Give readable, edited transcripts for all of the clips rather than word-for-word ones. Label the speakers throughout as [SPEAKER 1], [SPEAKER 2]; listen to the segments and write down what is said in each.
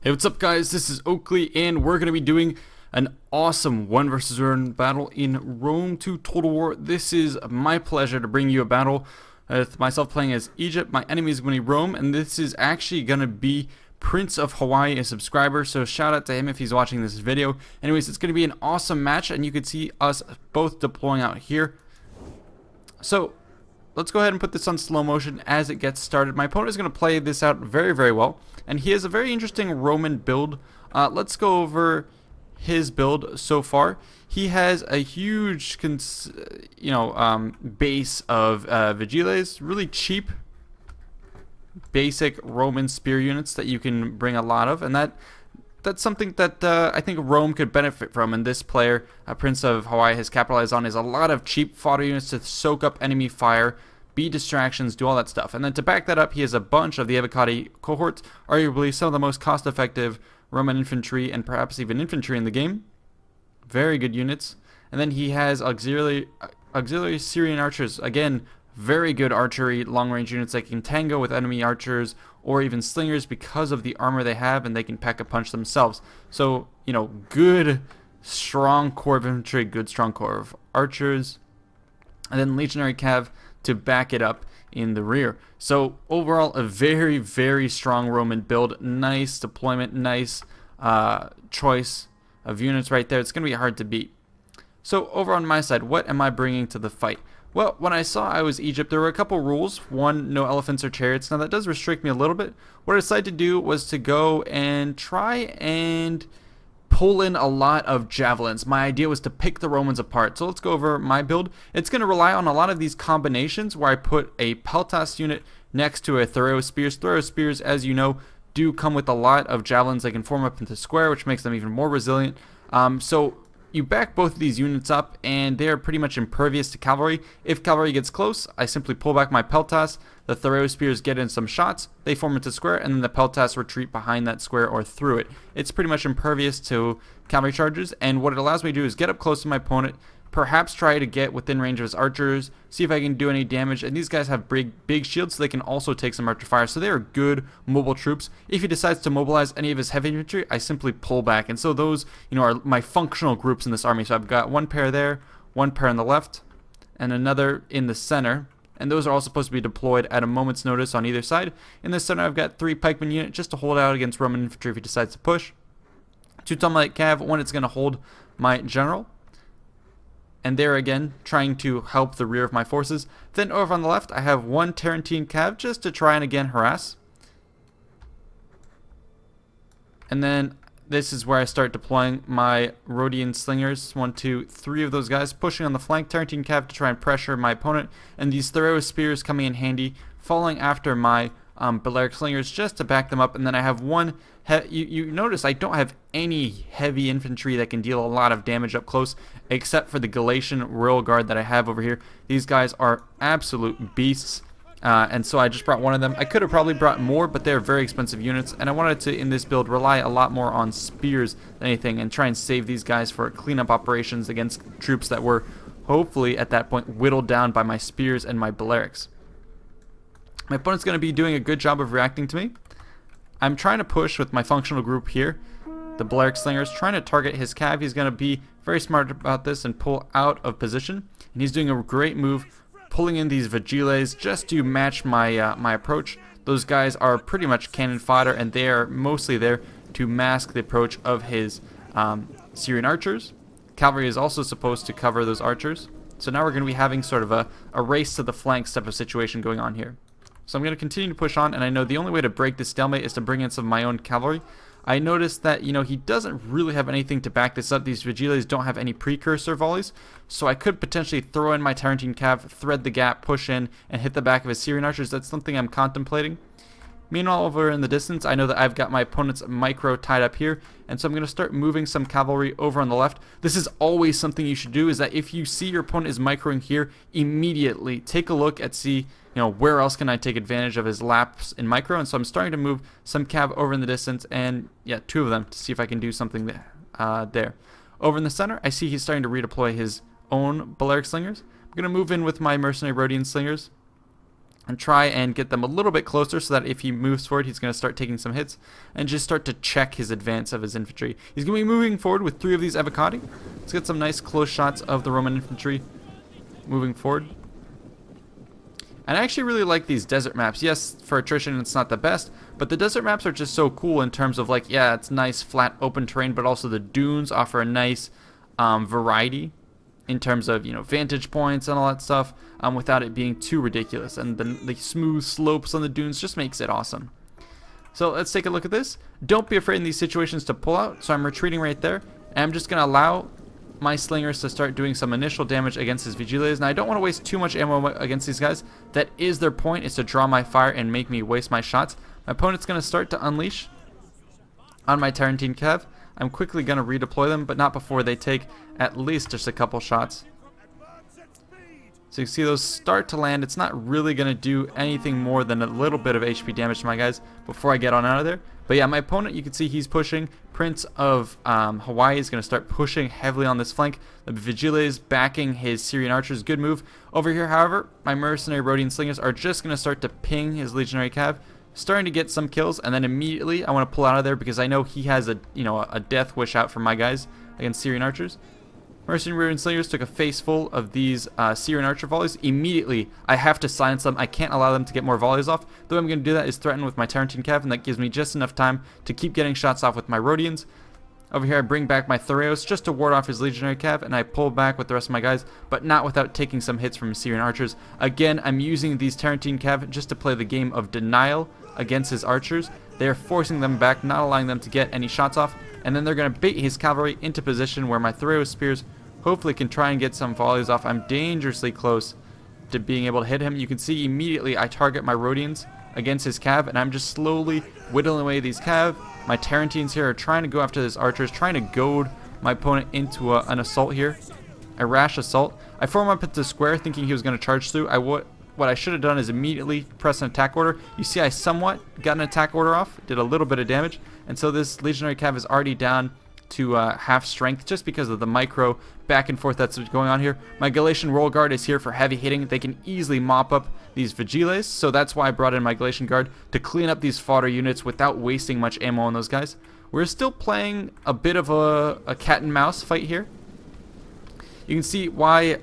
[SPEAKER 1] Hey, what's up guys? This is Oakley and we're going to be doing an awesome 1 versus 1 battle in Rome 2 Total War. This is my pleasure to bring you a battle with myself playing as Egypt. My enemy is going to be Rome, and this is actually going to be Prince of Hawaii, a subscriber, so shout out to him if he's watching this video. Anyways, it's going to be an awesome match, and you can see us both deploying out here. So let's go ahead and put this on slow motion as it gets started. My opponent is going to play this out very, very well, and he has a very interesting Roman build. Let's go over his build so far. He has a huge, base of vigiles, really cheap, basic Roman spear units that you can bring a lot of, and that's something that I think Rome could benefit from. And this player, Prince of Hawaii, has capitalized on is a lot of cheap fodder units to soak up enemy fire, be distractions, do all that stuff. And then to back that up, he has a bunch of the Avocati cohorts, arguably some of the most cost-effective Roman infantry and perhaps even infantry in the game. Very good units. And then he has auxiliary Syrian archers. Again, very good archery, long-range units that can tango with enemy archers or even slingers because of the armor they have, and they can pack a punch themselves. So, good, strong core of infantry, good, strong core of archers, and then legionary cav to back it up in the rear. So overall, a very, very strong Roman build. Nice deployment, nice choice of units right there. It's going to be hard to beat. So over on my side, what am I bringing to the fight? Well, when I saw I was Egypt, there were a couple rules. One, no elephants or chariots. Now that does restrict me a little bit. What I decided to do was to go and try and pull in a lot of javelins. My idea was to pick the Romans apart. So let's go over my build. It's going to rely on a lot of these combinations where I put a peltas unit next to a Thureos spears. Thureos spears, as you know, do come with a lot of javelins. They can form up into square, which makes them even more resilient. So you back both of these units up, and they're pretty much impervious to cavalry. If cavalry gets close, I simply pull back my peltas. The Thureos spears get in some shots, they form into square, and then the peltas retreat behind that square or through it. It's pretty much impervious to cavalry charges, and what it allows me to do is get up close to my opponent, perhaps try to get within range of his archers, see if I can do any damage. And these guys have big shields, so they can also take some archer fire, so they are good mobile troops. If he decides to mobilize any of his heavy infantry, I simply pull back. And so those are my functional groups in this army. So I've got one pair there, one pair on the left, and another in the center, and those are all supposed to be deployed at a moment's notice on either side. In the center, I've got 3 pikeman units just to hold out against Roman infantry if he decides to push. 2 Tumulite cav, one it's going to hold my general, and there again trying to help the rear of my forces. Then over on the left, I have 1 Tarentine cav just to try and again harass. And then this is where I start deploying my Rhodian slingers. 1, 2, 3 of those guys pushing on the flank. Tarentine cav to try and pressure my opponent, and these Thureos spears coming in handy, following after my Balearic slingers just to back them up. And then I have 1 you notice I don't have any heavy infantry that can deal a lot of damage up close, except for the Galatian Royal Guard that I have over here. These guys are absolute beasts, and so I just brought 1 of them. I could have probably brought more, but they're very expensive units, and I wanted to, in this build, rely a lot more on spears than anything, and try and save these guys for cleanup operations against troops that were hopefully at that point whittled down by my spears and my Balearics. My opponent's going to be doing a good job of reacting to me. I'm trying to push with my functional group here. The Balearic slingers trying to target his cav. He's going to be very smart about this and pull out of position. And he's doing a great move, pulling in these vigiles just to match my my approach. Those guys are pretty much cannon fodder, and they are mostly there to mask the approach of his Syrian archers. Cavalry is also supposed to cover those archers. So now we're going to be having sort of a race to the flanks type of situation going on here. So I'm going to continue to push on, and I know the only way to break this stalemate is to bring in some of my own cavalry. I noticed that, he doesn't really have anything to back this up. These vigiles don't have any precursor volleys, so I could potentially throw in my Tarentine cav, thread the gap, push in, and hit the back of his Syrian archers. That's something I'm contemplating. Meanwhile, over in the distance, I know that I've got my opponent's micro tied up here, and so I'm going to start moving some cavalry over on the left. This is always something you should do, is that if you see your opponent is microing here, immediately take a look at where else can I take advantage of his lapse in micro. And so I'm starting to move some cav over in the distance, and 2 of them to see if I can do something there. Over in the center, I see he's starting to redeploy his own Balearic slingers. I'm going to move in with my mercenary Rhodian slingers. and try and get them a little bit closer so that if he moves forward, he's going to start taking some hits and just start to check his advance of his infantry. He's going to be moving forward with 3 of these avocati. Let's get some nice close shots of the Roman infantry moving forward. And I actually really like these desert maps. Yes, for attrition it's not the best, but the desert maps are just so cool in terms of like, yeah, it's nice flat open terrain, but also the dunes offer a nice variety in terms of, you know, vantage points and all that stuff, without it being too ridiculous. And the smooth slopes on the dunes just makes it awesome. So let's take a look at this. Don't be afraid in these situations to pull out. So I'm retreating right there, and I'm just going to allow my slingers to start doing some initial damage against his vigiles. Now I don't want to waste too much ammo against these guys. That is their point, is to draw my fire and make me waste my shots. My opponent's going to start to unleash on my Tarentine Cav. I'm quickly going to redeploy them, but not before they take at least just a couple shots. So you see those start to land. It's not really going to do anything more than a little bit of HP damage to my guys before I get on out of there. But yeah, my opponent, you can see he's pushing. Prince of Hawaii is going to start pushing heavily on this flank. The Vigiles backing his Syrian archers. Good move. Over here, however, my mercenary Rhodian slingers are just going to start to ping his legionary cav, starting to get some kills, and then immediately I want to pull out of there because I know he has a death wish out for my guys against Syrian archers. Mercenary Rhodian slingers took a face full of these Syrian archer volleys. Immediately, I have to silence them. I can't allow them to get more volleys off. The way I'm going to do that is threaten with my Tarentine Cav, and that gives me just enough time to keep getting shots off with my Rhodians. Over here, I bring back my Thoreos just to ward off his legionary cav, and I pull back with the rest of my guys, but not without taking some hits from Syrian archers. Again, I'm using these Tarentine Cav just to play the game of denial against his archers. They are forcing them back, not allowing them to get any shots off, and then they're going to bait his cavalry into position where my Thoreos spears hopefully can try and get some volleys off. I'm dangerously close to being able to hit him. You can see immediately I target my Rhodians against his cav, and I'm just slowly whittling away these cav. My Tarentines here are trying to go after this archers, trying to goad my opponent into an assault here, a rash assault. I form up into square thinking he was going to charge through. What I should have done is immediately press an attack order. You see I somewhat got an attack order off, did a little bit of damage, and so this legionary cav is already down to half strength just because of the micro back and forth that's going on here. My Galatian Roll Guard is here for heavy hitting. They can easily mop up these Vigiles, so that's why I brought in my Galatian Guard to clean up these fodder units without wasting much ammo on those guys. We're still playing a bit of a cat and mouse fight here. You can see why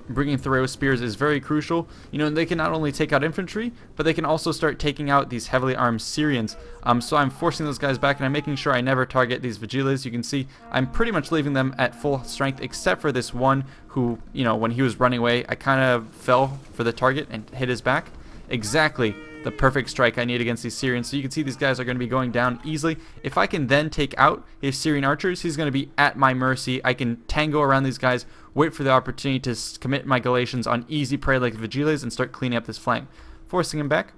[SPEAKER 1] bringing Thoreau spears is very crucial. You know, they can not only take out infantry, but they can also start taking out these heavily armed Syrians. So I'm forcing those guys back, and I'm making sure I never target these Vigiles. You can see I'm pretty much leaving them at full strength, except for this one who, you know, when he was running away, I kind of fell for the target and hit his back. Exactly the perfect strike I need against these Syrians. So you can see these guys are going to be going down easily. If I can then take out his Syrian archers, he's going to be at my mercy. I can tango around these guys, wait for the opportunity to commit my Galatians on easy prey like Vigiles and start cleaning up this flank, forcing him back.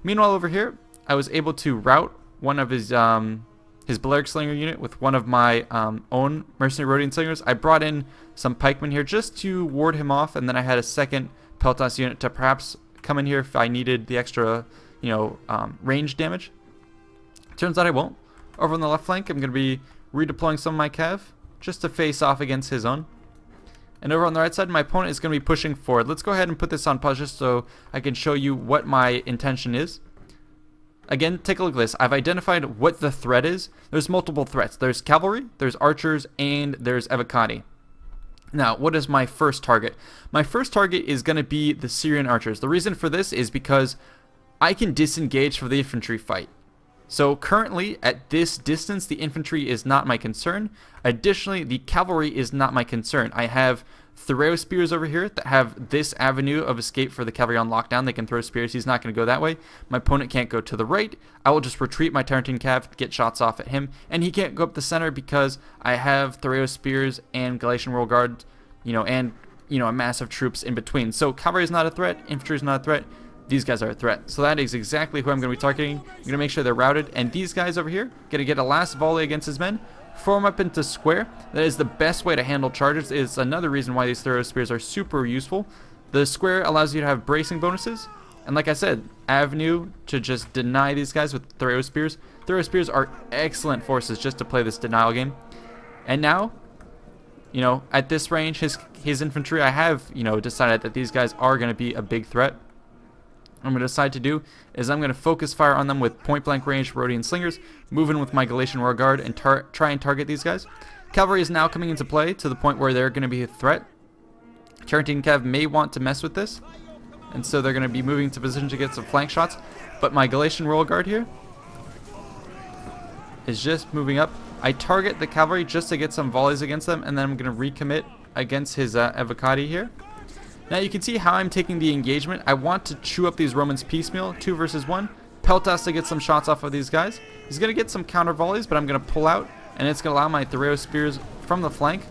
[SPEAKER 1] Meanwhile, over here, I was able to rout one of his Balearic Slinger unit with one of my own Mercenary Rhodian Slingers. I brought in some pikemen here just to ward him off, and then I had a second Peltas unit to perhaps come in here if I needed the extra, range damage. Turns out I won't. Over on the left flank, I'm going to be redeploying some of my cav just to face off against his own. And over on the right side, my opponent is going to be pushing forward. Let's go ahead and put this on pause just so I can show you what my intention is. Again, take a look at this. I've identified what the threat is. There's multiple threats. There's cavalry, there's archers, and there's evocati. Now, what is my first target? My first target is going to be the Syrian archers. The reason for this is because I can disengage for the infantry fight. So currently, at this distance, the infantry is not my concern. Additionally, the cavalry is not my concern. I have Thoreau spears over here that have this avenue of escape for the cavalry on lockdown. They can throw spears. He's not going to go that way. My opponent can't go to the right. I will just retreat my Tarentine Cav, get shots off at him, and he can't go up the center because I have Thoreau spears and Galatian Royal Guard, and a massive troops in between. So cavalry is not a threat. Infantry is not a threat. These guys are a threat. So that is exactly who I'm going to be targeting. I'm going to make sure they're routed, and these guys over here going to get a last volley against his men. Form up into square. That is the best way to handle charges. It's another reason why these Thoreau spears are super useful. The square allows you to have bracing bonuses, and like I said, avenue to just deny these guys with Thoreau spears. Thoreau spears are excellent forces just to play this denial game. And now, at this range, his infantry, I have decided that these guys are going to be a big threat. what I'm going to decide to do is I'm going to focus fire on them with point-blank range Rhodian slingers, move in with my Galatian Royal Guard, and try and target these guys. Cavalry is now coming into play to the point where they're going to be a threat. Tarentine Cav may want to mess with this, and so they're going to be moving to position to get some flank shots. But my Galatian Royal Guard here is just moving up. I target the cavalry just to get some volleys against them, and then I'm going to recommit against his Evocati here. Now you can see how I'm taking the engagement. I want to chew up these Romans piecemeal, 2 versus 1. Peltas to get some shots off of these guys. He's going to get some counter volleys, but I'm going to pull out, and it's going to allow my Thoreo spears from the flank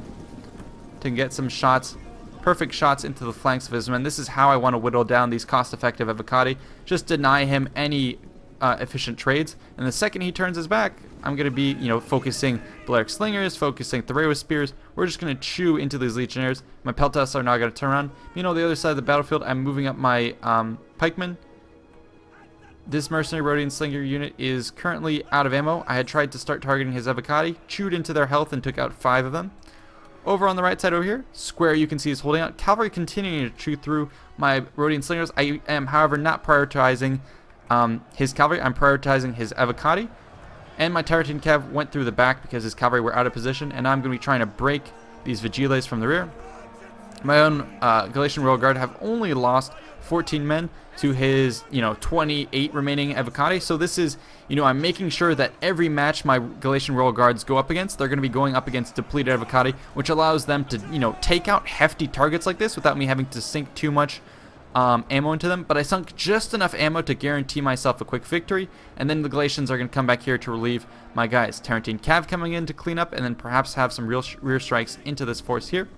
[SPEAKER 1] to get some shots, perfect shots into the flanks of his men. This is how I want to whittle down these cost-effective Evocati. Just deny him any efficient trades, and the second he turns his back, I'm going to be, focusing Balearic Slingers, focusing Thoreo Spears. We're just going to chew into these Legionnaires. My Peltas are now going to turn around. The other side of the battlefield, I'm moving up my Pikemen. This Mercenary Rhodian Slinger unit is currently out of ammo. I had tried to start targeting his Evocati, chewed into their health, and took out 5 of them. Over on the right side over here, Square you can see is holding out. Cavalry continuing to chew through my Rhodian Slingers. I am, however, not prioritizing his cavalry. I'm prioritizing his Evocati. And my Tarentine Cav went through the back because his cavalry were out of position, and I'm going to be trying to break these Vigiles from the rear. My own Galatian Royal Guard have only lost 14 men to his, 28 remaining Evocati. So this is, I'm making sure that every match my Galatian Royal Guards go up against, they're going to be going up against depleted Evocati, which allows them to, take out hefty targets like this without me having to sink too much ammo into them. But I sunk just enough ammo to guarantee myself a quick victory, and then the Galatians are going to come back here to relieve my guys. Tarentine Cav coming in to clean up, and then perhaps have some real rear strikes into this force here.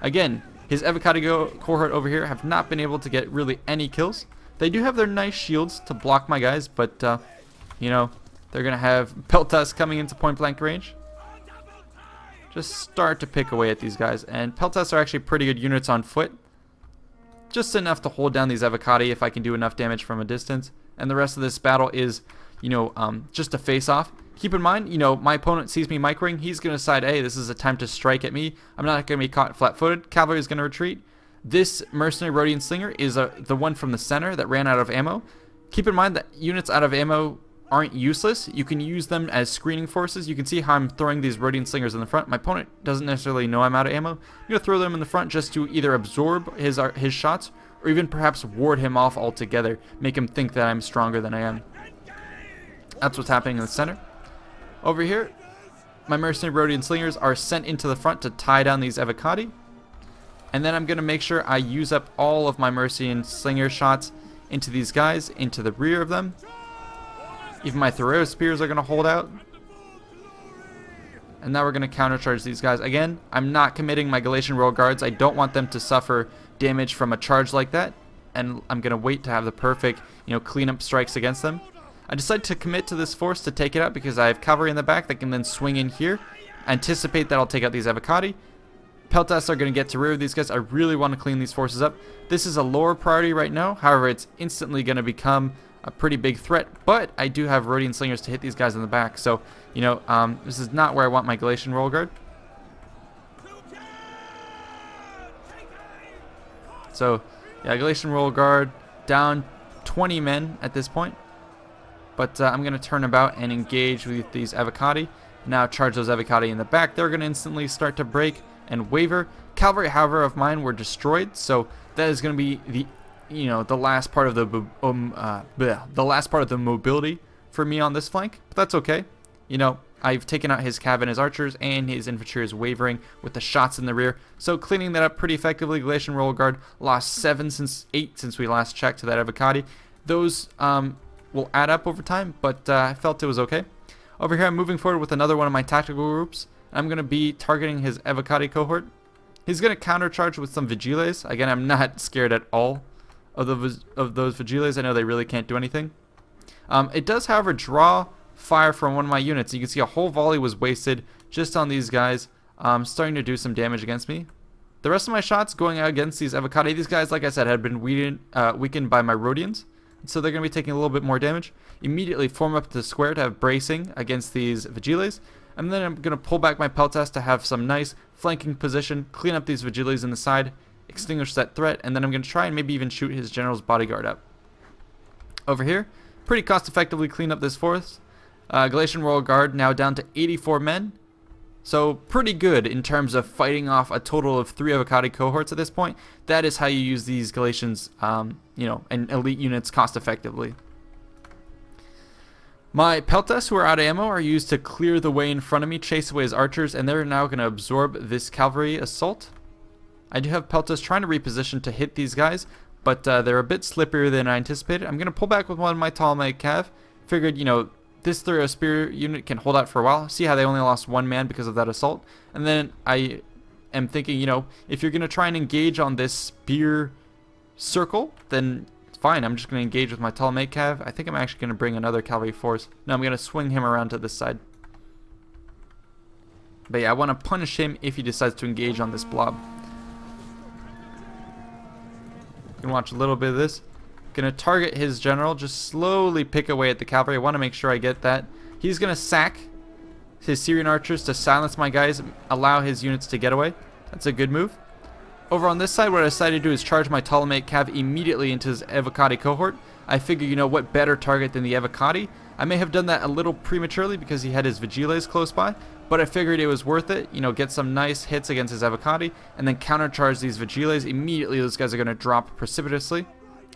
[SPEAKER 1] Again, his Evocati cohort over here have not been able to get really any kills. They do have their nice shields to block my guys, but they're going to have Peltas coming into point blank range. Just start to pick away at these guys, and Peltas are actually pretty good units on foot. Just enough to hold down these Evocati if I can do enough damage from a distance. And the rest of this battle is, just a face-off. Keep in mind, my opponent sees me microing. He's going to decide, hey, this is a time to strike at me. I'm not going to be caught flat-footed. Cavalry is going to retreat. This Mercenary Rhodian Slinger is the one from the center that ran out of ammo. Keep in mind that units out of ammo aren't useless. You can use them as screening forces. You can see how I'm throwing these Rhodian Slingers in the front. My opponent doesn't necessarily know I'm out of ammo. I'm going to throw them in the front just to either absorb his shots or even perhaps ward him off altogether, make him think that I'm stronger than I am. That's what's happening in the center. Over here, my Mercenary Rhodian Slingers are sent into the front to tie down these Evocati. And then I'm going to make sure I use up all of my Mercian Slinger shots into these guys, into the rear of them. Even my Thoreo Spears are going to hold out. And now we're going to countercharge these guys. Again, I'm not committing my Galatian Royal Guards. I don't want them to suffer damage from a charge like that. And I'm going to wait to have the perfect, cleanup strikes against them. I decided to commit to this force to take it out because I have cavalry in the back that can then swing in here. Anticipate that I'll take out these Evocati. Peltas are going to get to rear of these guys. I really want to clean these forces up. This is a lower priority right now. However, it's instantly going to become a pretty big threat. But I do have Rhodian Slingers to hit these guys in the back. So, this is not where I want my Galatian Royal Guard. So, yeah, Galatian Royal Guard down 20 men at this point. But I'm going to turn about and engage with these Evocati. Now charge those Evocati in the back. They're going to instantly start to break and waver. Cavalry, however, of mine were destroyed. So that is going to be the last part of the last part of the mobility for me on this flank. But that's okay. I've taken out his cav and his archers, and his infantry is wavering with the shots in the rear. So cleaning that up pretty effectively. Galatian Royal Guard lost 8 since we last checked to that Evocati. Those will add up over time, but I felt it was okay. Over here, I'm moving forward with another one of my tactical groups. I'm going to be targeting his Evocati cohort. He's going to countercharge with some Vigiles. Again, I'm not scared at all of those Vigiles. I know they really can't do anything. It does, however, draw fire from one of my units. You can see a whole volley was wasted just on these guys, starting to do some damage against me. The rest of my shots going out against these Evocati, these guys, like I said, had been weakened by my Rhodians. So they're going to be taking a little bit more damage. Immediately form up the square to have bracing against these Vigiles. And then I'm going to pull back my Peltas to have some nice flanking position, clean up these Vigiles in the side, extinguish that threat, and then I'm going to try and maybe even shoot his general's bodyguard up. Over here, pretty cost effectively clean up this force. Galatian Royal Guard now down to 84 men. So pretty good in terms of fighting off a total of 3 Avocati cohorts at this point. That is how you use these Galatians, and elite units cost effectively. My Peltas, who are out of ammo, are used to clear the way in front of me, chase away his archers, and they're now going to absorb this cavalry assault. I do have Peltas trying to reposition to hit these guys, but they're a bit slipperier than I anticipated. I'm going to pull back with one of my Ptolemaic Cav. Figured, this Thorough Spear unit can hold out for a while. See how they only lost 1 man because of that assault? And then I am thinking, if you're going to try and engage on this spear circle, then fine, I'm just going to engage with my Ptolemaic Cav. I think I'm actually going to bring another cavalry force. No, I'm going to swing him around to this side. But yeah, I want to punish him if he decides to engage on this blob. You can watch a little bit of this. Gonna target his general, just slowly pick away at the cavalry. I want to make sure I get that. He's gonna sack his Syrian archers to silence my guys, allow his units to get away. That's a good move. Over on this side, what I decided to do is charge my Ptolemaic Cav immediately into his Avocati cohort. I figure, what better target than the Avocati? I may have done that a little prematurely because he had his Vigiles close by, but I figured it was worth it, get some nice hits against his Avocati, and then countercharge these Vigiles. Immediately, those guys are gonna drop precipitously,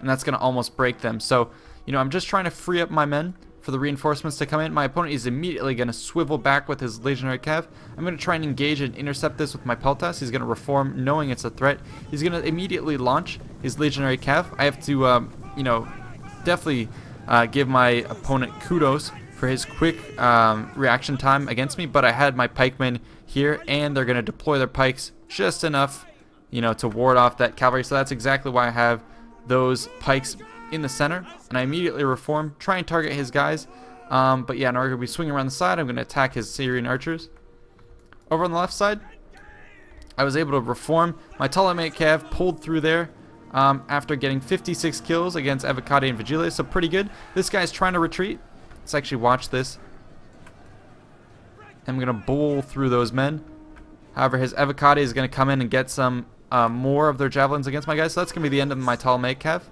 [SPEAKER 1] and that's going to almost break them. So, I'm just trying to free up my men for the reinforcements to come in. My opponent is immediately going to swivel back with his Legionary Cav. I'm going to try and engage and intercept this with my Peltas. He's going to reform, knowing it's a threat. He's going to immediately launch his Legionary Cav. I have to, definitely give my opponent kudos for his quick reaction time against me, but I had my pikemen here, and they're going to deploy their pikes just enough, to ward off that cavalry. So that's exactly why I have those pikes in the center, and I immediately reform, try and target his guys. But yeah, now we're going to be swinging around the side. I'm going to attack his Syrian archers. Over on the left side, I was able to reform. My Ptolemaic Cav pulled through there after getting 56 kills against Avocati and Vigiles, so pretty good. This guy's trying to retreat. Let's actually watch this. I'm going to bowl through those men. However, his Avocati is going to come in and get some more of their javelins against my guys, so that's going to be the end of my Ptolemaic Cav.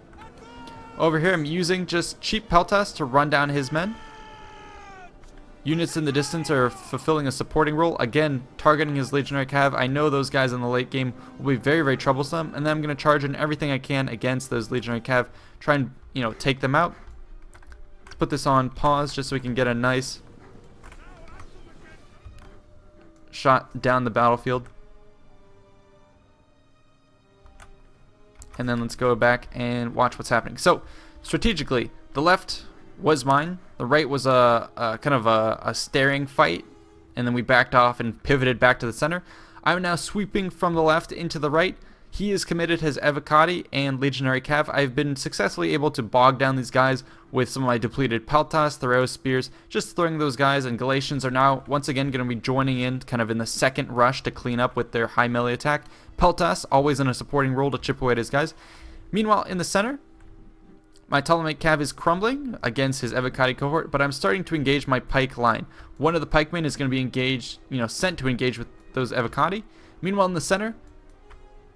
[SPEAKER 1] Over here, I'm using just cheap Peltas to run down his men. Units in the distance are fulfilling a supporting role. Again, targeting his Legionary Cav. I know those guys in the late game will be very, very troublesome, and then I'm going to charge in everything I can against those Legionary Cav. Try and, take them out. Let's put this on pause just so we can get a nice shot down the battlefield. And then let's go back and watch what's happening. So, strategically, the left was mine. The right was a kind of a staring fight. And then we backed off and pivoted back to the center. I'm now sweeping from the left into the right. He has committed his Avocati and Legionary Cav. I've been successfully able to bog down these guys with some of my depleted Peltas, Thorough Spears, just throwing those guys. And Galatians are now once again going to be joining in kind of in the second rush to clean up with their high melee attack. Peltas always in a supporting role to chip away at his guys. Meanwhile, in the center, my Ptolemaic Cav is crumbling against his Avocati cohort, but I'm starting to engage my pike line. One of the pikemen is going to be engaged, sent to engage with those Avocati. Meanwhile, in the center,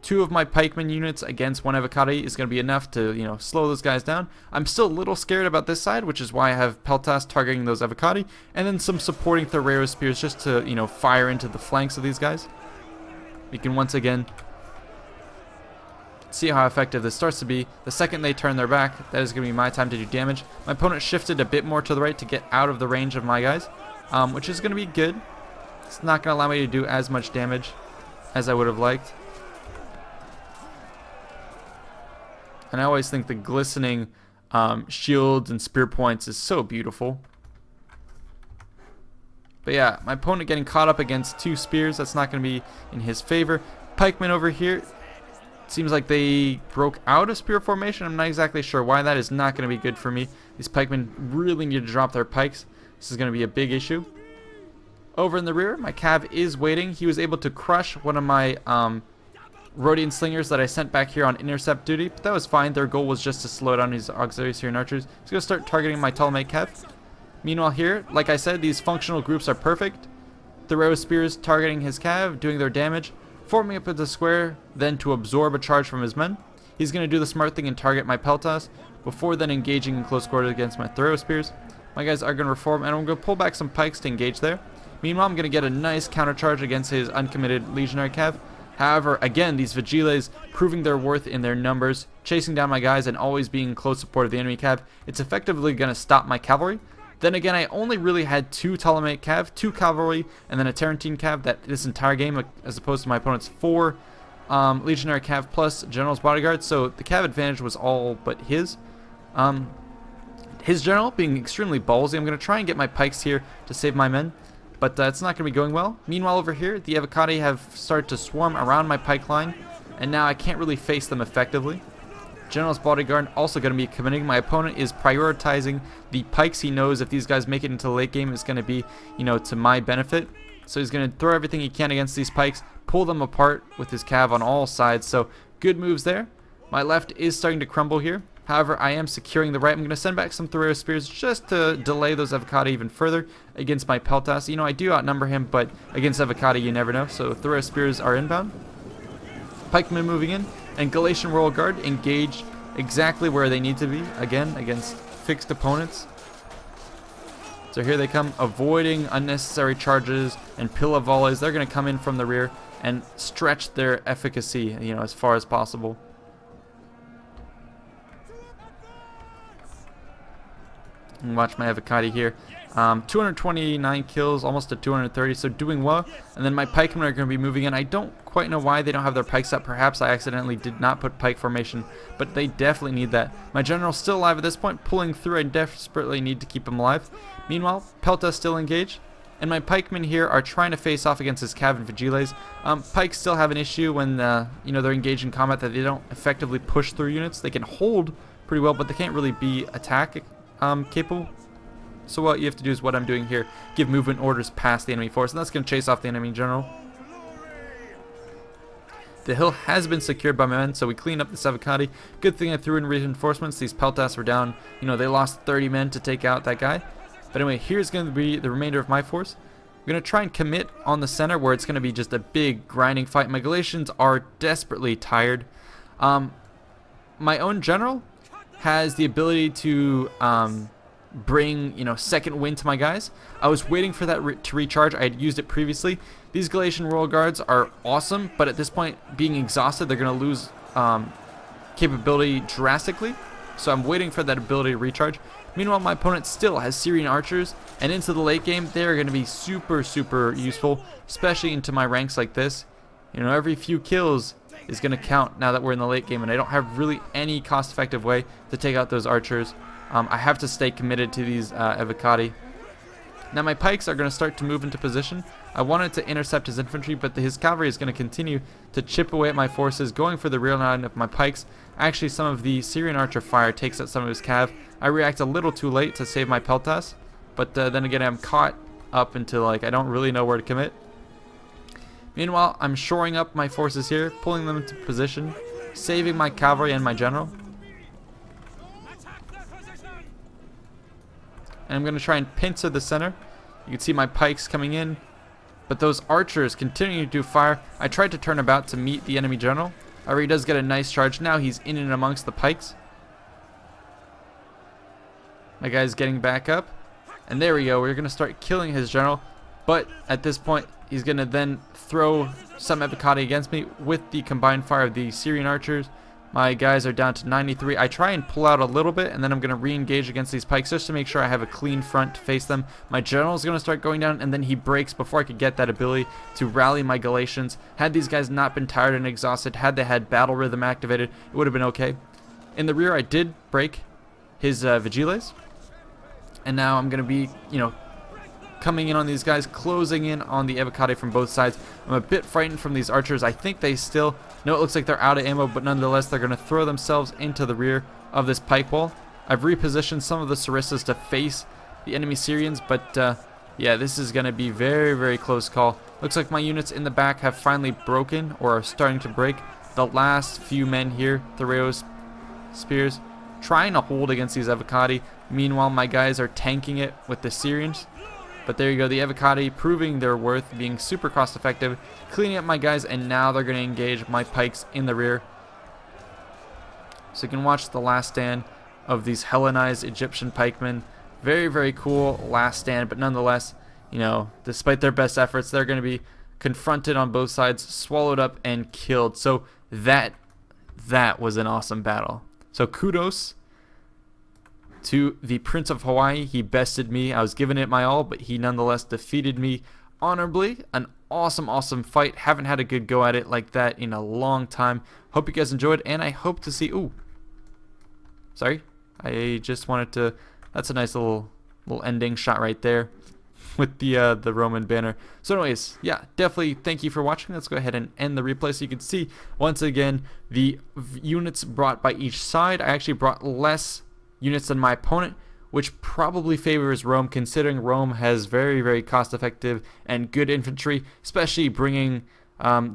[SPEAKER 1] 2 of my pikeman units against 1 Avocati is going to be enough to, slow those guys down. I'm still a little scared about this side, which is why I have Peltas targeting those Avocati, and then some supporting Thorough Spears just to, fire into the flanks of these guys. You can once again see how effective this starts to be. The second they turn their back, that is going to be my time to do damage. My opponent shifted a bit more to the right to get out of the range of my guys, which is going to be good. It's not going to allow me to do as much damage as I would have liked. And I always think the glistening shields and spear points is so beautiful. But yeah, my opponent getting caught up against 2 spears. That's not going to be in his favor. Pikemen over here. Seems like they broke out of spear formation. I'm not exactly sure why. That is not going to be good for me. These pikemen really need to drop their pikes. This is going to be a big issue. Over in the rear, my Cav is waiting. He was able to crush one of my Rhodian slingers that I sent back here on intercept duty, but that was fine. Their goal was just to slow down his auxiliary Syrian archers. He's going to start targeting my Ptolemaic Cav. Meanwhile here, like I said, these functional groups are perfect. Thorough Spears targeting his Cav, doing their damage, forming up into the square, then to absorb a charge from his men. He's going to do the smart thing and target my Peltas, before then engaging in close quarters against my throw spears. My guys are going to reform, and I'm going to pull back some pikes to engage there. Meanwhile, I'm going to get a nice countercharge against his uncommitted legionary cav. However, again, these Vigiles proving their worth in their numbers, chasing down my guys and always being in close support of the enemy cav, it's effectively going to stop my cavalry. Then again, I only really had 2 Ptolemaic cav, 2 cavalry, and then a Tarentine cav this entire game, as opposed to my opponent's 4 legionary cav plus general's bodyguard. So the cav advantage was all but his. His general being extremely ballsy. I'm going to try and get my pikes here to save my men, but it's not going to be going well. Meanwhile, over here, the Evocati have started to swarm around my pike line, and now I can't really face them effectively. General's bodyguard also going to be committing. My opponent is prioritizing the pikes. He knows if these guys make it into the late game, it's going to be, to my benefit. So he's going to throw everything he can against these pikes, pull them apart with his cav on all sides. So good moves there. My left is starting to crumble here. However, I am securing the right. I'm going to send back some Thoreo spears just to delay those Evocati even further against my Peltas. I do outnumber him, but against Evocati you never know. So Thoreo spears are inbound. Pikemen moving in, and Galatian Royal Guard engaged exactly where they need to be, again, against fixed opponents. So here they come, avoiding unnecessary charges and pillar volleys. They're going to come in from the rear and stretch their efficacy, as far as possible. And watch my Evocati here. 229 kills, almost to 230, so doing well. And then my pikemen are going to be moving in. I don't quite know why they don't have their pikes up. Perhaps I accidentally did not put pike formation, but they definitely need that. My general's still alive at this point, pulling through. I desperately need to keep him alive. Meanwhile, Pelta's still engaged, and my pikemen here are trying to face off against his cav and Vigiles. Pikes still have an issue when they're engaged in combat, that they don't effectively push through units. They can hold pretty well, but they can't really be attack capable. So what you have to do is what I'm doing here, give movement orders past the enemy force, and that's going to chase off the enemy general. The hill has been secured by my men, so we clean up the Evocati. Good thing I threw in reinforcements. These Peltas were down, they lost 30 men to take out that guy. But anyway, here's going to be the remainder of my force. I'm going to try and commit on the center, where it's going to be just a big grinding fight. My Galatians are desperately tired. My own general has the ability to bring second wind to my guys. I was waiting for that to recharge. I had used it previously. These Galatian Royal Guards are awesome, but at this point, being exhausted, they're going to lose capability drastically. So I'm waiting for that ability to recharge. Meanwhile, my opponent still has Syrian archers, and into the late game, they're going to be super useful, especially into my ranks like this. Every few kills is going to count now that we're in the late game, and I don't have really any cost-effective way to take out those archers. I have to stay committed to these Evocati. Now my pikes are going to start to move into position. I wanted to intercept his infantry, but his cavalry is going to continue to chip away at my forces, going for the rear line of my pikes. Actually, some of the Syrian archer fire takes out some of his cav. I react a little too late to save my Peltas, but then again, I'm caught up into, I don't really know where to commit. Meanwhile, I'm shoring up my forces here, pulling them into position, saving my cavalry and my general. And I'm going to try and pincer the center. You can see my pikes coming in, but those archers continue to do fire. I tried to turn about to meet the enemy general. However, he does get a nice charge. Now he's in and amongst the pikes. My guy's getting back up. And there we go. We're going to start killing his general. But at this point, he's going to then throw some Evocati against me with the combined fire of the Syrian archers. My guys are down to 93. I try and pull out a little bit, and then I'm going to re-engage against these pikes just to make sure I have a clean front to face them. My general is going to start going down, and then he breaks before I could get that ability to rally my Galatians. Had these guys not been tired and exhausted, had they had battle rhythm activated, it would have been okay. In the rear, I did break his Vigiles, and now I'm going to be, coming in on these guys, closing in on the Evocati from both sides. I'm a bit frightened from these archers. I think they still... No, it looks like they're out of ammo, but nonetheless, they're going to throw themselves into the rear of this pike wall. I've repositioned some of the Sarissas to face the enemy Syrians, but yeah, this is going to be very close call. Looks like my units in the back have finally broken, or are starting to break. The last few men here, Thoreo's spears, trying to hold against these Evocati. Meanwhile, my guys are tanking it with the Syrians. But there you go, the Evocati proving their worth, being super cost effective, cleaning up my guys, and now they're going to engage my pikes in the rear. So you can watch the last stand. of these Hellenized Egyptian pikemen. Very, very cool last stand, but nonetheless, you know, despite their best efforts, they're going to be confronted on both sides, swallowed up, and killed. So that was an awesome battle. So kudos to the Prince of Hawaii. He bested me. I was giving it my all, but he nonetheless defeated me honorably. An awesome fight. Haven't had a good go at it like that in a long time. Hope you guys enjoyed, and I hope to see... Ooh. Sorry. I just wanted to... That's a nice little ending shot right there with the Roman banner. So anyways, yeah, definitely thank you for watching. Let's go ahead and end the replay so you can see, once again, the units brought by each side. I actually brought less units than my opponent, which probably favors Rome, considering Rome has very, very cost-effective and good infantry, especially bringing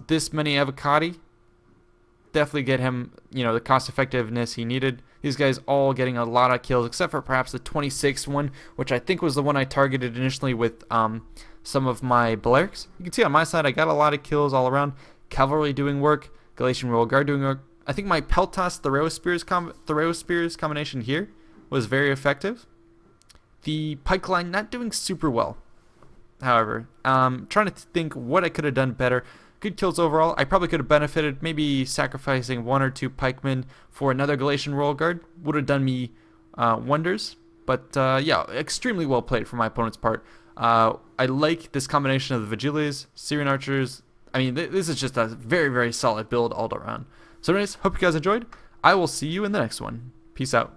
[SPEAKER 1] this many avocati. Definitely get him, you know, the cost-effectiveness he needed. These guys all getting a lot of kills, except for perhaps the 26th one, which I think was the one I targeted initially with some of my Balearics. You can see on my side, I got a lot of kills all around. Cavalry doing work, Galatian Royal Guard doing work. I think my Peltas Thoreau Spears combination here was very effective. The pike line not doing super well, however. Trying to think what I could have done better. Good kills overall. I probably could have benefited, maybe sacrificing 1 or 2 pikemen for another Galatian Royal Guard. Would have done me wonders. But yeah, extremely well played for my opponent's part. I like this combination of the Vigiles, Syrian Archers. I mean, this is just a very, very solid build all around. So anyways, hope you guys enjoyed. I will see you in the next one. Peace out.